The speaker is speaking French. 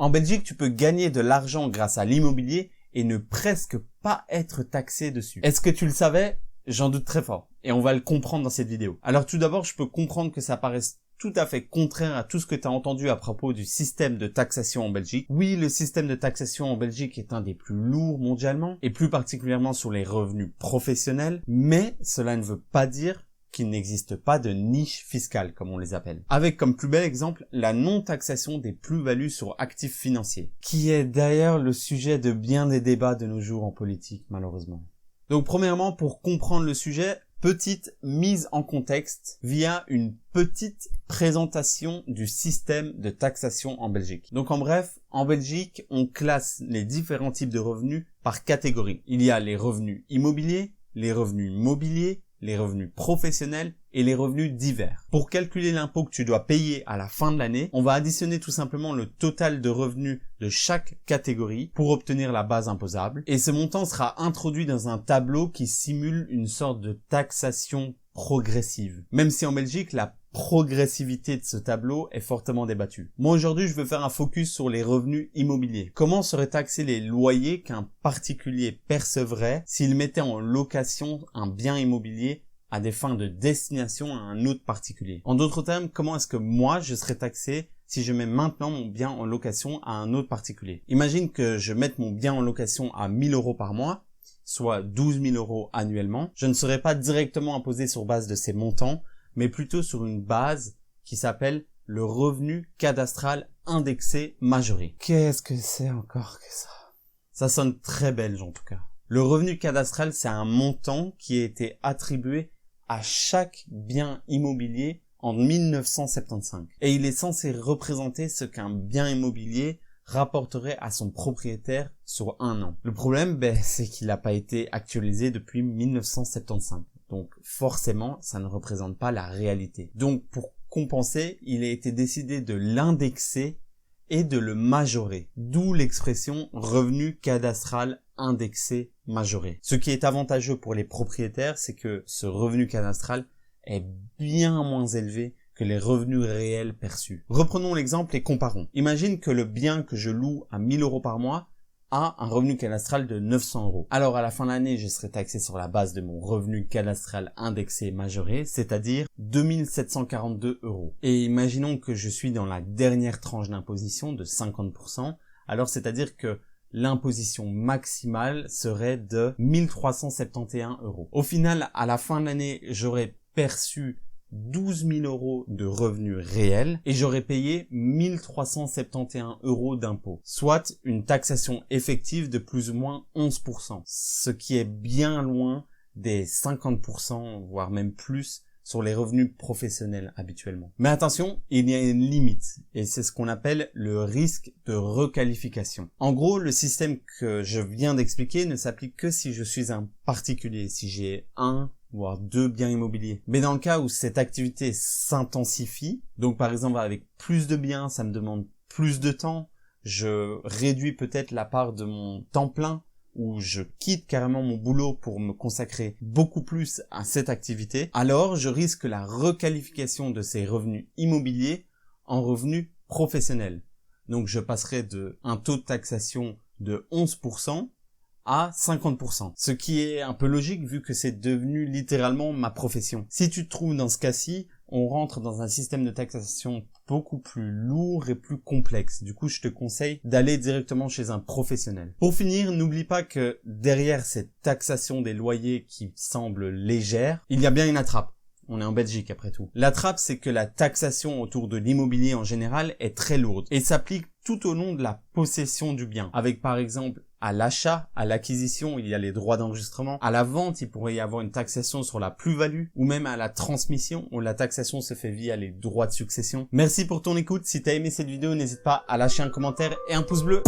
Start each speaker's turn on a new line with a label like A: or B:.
A: En Belgique, tu peux gagner de l'argent grâce à l'immobilier et ne presque pas être taxé dessus. Est-ce que tu le savais? J'en doute très fort. Et on va le comprendre dans cette vidéo. Alors tout d'abord, je peux comprendre que ça paraisse tout à fait contraire à tout ce que tu as entendu à propos du système de taxation en Belgique. Oui, le système de taxation en Belgique est un des plus lourds mondialement, et plus particulièrement sur les revenus professionnels, mais cela ne veut pas dire qu'il n'existe pas de niche fiscale, comme on les appelle. Avec comme plus bel exemple, la non-taxation des plus-values sur actifs financiers, qui est d'ailleurs le sujet de bien des débats de nos jours en politique, malheureusement. Donc premièrement, pour comprendre le sujet, petite mise en contexte via une petite présentation du système de taxation en Belgique. Donc en bref, en Belgique, on classe les différents types de revenus par catégorie. Il y a les revenus immobiliers, les revenus mobiliers, les revenus professionnels et les revenus divers. Pour calculer l'impôt que tu dois payer à la fin de l'année, on va additionner tout simplement le total de revenus de chaque catégorie pour obtenir la base imposable. Et ce montant sera introduit dans un tableau qui simule une sorte de taxation progressive. Même si en Belgique, la progressivité de ce tableau est fortement débattue. Moi aujourd'hui, je veux faire un focus sur les revenus immobiliers. Comment seraient taxés les loyers qu'un particulier percevrait s'il mettait en location un bien immobilier à des fins de destination à un autre particulier? En d'autres termes, comment est-ce que moi, je serais taxé si je mets maintenant mon bien en location à un autre particulier? Imagine que je mette mon bien en location à 1 000 € par mois, soit 12 000 € annuellement. Je ne serais pas directement imposé sur base de ces montants, mais plutôt sur une base qui s'appelle le revenu cadastral indexé majoré. Qu'est-ce que c'est encore que ça? Ça sonne très belge en tout cas. Le revenu cadastral, c'est un montant qui a été attribué à chaque bien immobilier en 1975. Et il est censé représenter ce qu'un bien immobilier rapporterait à son propriétaire sur un an. Le problème, c'est qu'il n'a pas été actualisé depuis 1975. Donc forcément, ça ne représente pas la réalité. Donc pour compenser, il a été décidé de l'indexer et de le majorer. D'où l'expression revenu cadastral indexé majoré. Ce qui est avantageux pour les propriétaires, c'est que ce revenu cadastral est bien moins élevé que les revenus réels perçus. Reprenons l'exemple et comparons. Imagine que le bien que je loue à 1 000 € par mois a un revenu cadastral de 900 €. Alors à la fin de l'année, je serai taxé sur la base de mon revenu cadastral indexé majoré, c'est-à-dire 2 742 €. Et imaginons que je suis dans la dernière tranche d'imposition de 50%, alors c'est-à-dire que l'imposition maximale serait de 1 371 €. Au final, à la fin de l'année, j'aurais perçu 12 000 € de revenus réels et j'aurais payé 1 371 € d'impôts, soit une taxation effective de plus ou moins 11%, ce qui est bien loin des 50%, voire même plus, sur les revenus professionnels habituellement. Mais attention, il y a une limite, et c'est ce qu'on appelle le risque de requalification. En gros, le système que je viens d'expliquer ne s'applique que si je suis un particulier, si j'ai voire 2 biens immobiliers. Mais dans le cas où cette activité s'intensifie, donc par exemple avec plus de biens, ça me demande plus de temps, je réduis peut-être la part de mon temps plein, ou je quitte carrément mon boulot pour me consacrer beaucoup plus à cette activité, alors je risque la requalification de ces revenus immobiliers en revenus professionnels. Donc je passerai de un taux de taxation de 11% à 50%. Ce qui est un peu logique vu que c'est devenu littéralement ma profession. Si tu te trouves dans ce cas-ci, on rentre dans un système de taxation beaucoup plus lourd et plus complexe. Du coup, je te conseille d'aller directement chez un professionnel. Pour finir, n'oublie pas que derrière cette taxation des loyers qui semble légère, il y a bien une attrape. On est en Belgique après tout. La trappe, c'est que la taxation autour de l'immobilier en général est très lourde et s'applique tout au long de la possession du bien. Avec par exemple à l'achat, à l'acquisition, il y a les droits d'enregistrement. À la vente, il pourrait y avoir une taxation sur la plus-value ou même à la transmission où la taxation se fait via les droits de succession. Merci pour ton écoute. Si tu as aimé cette vidéo, n'hésite pas à lâcher un commentaire et un pouce bleu.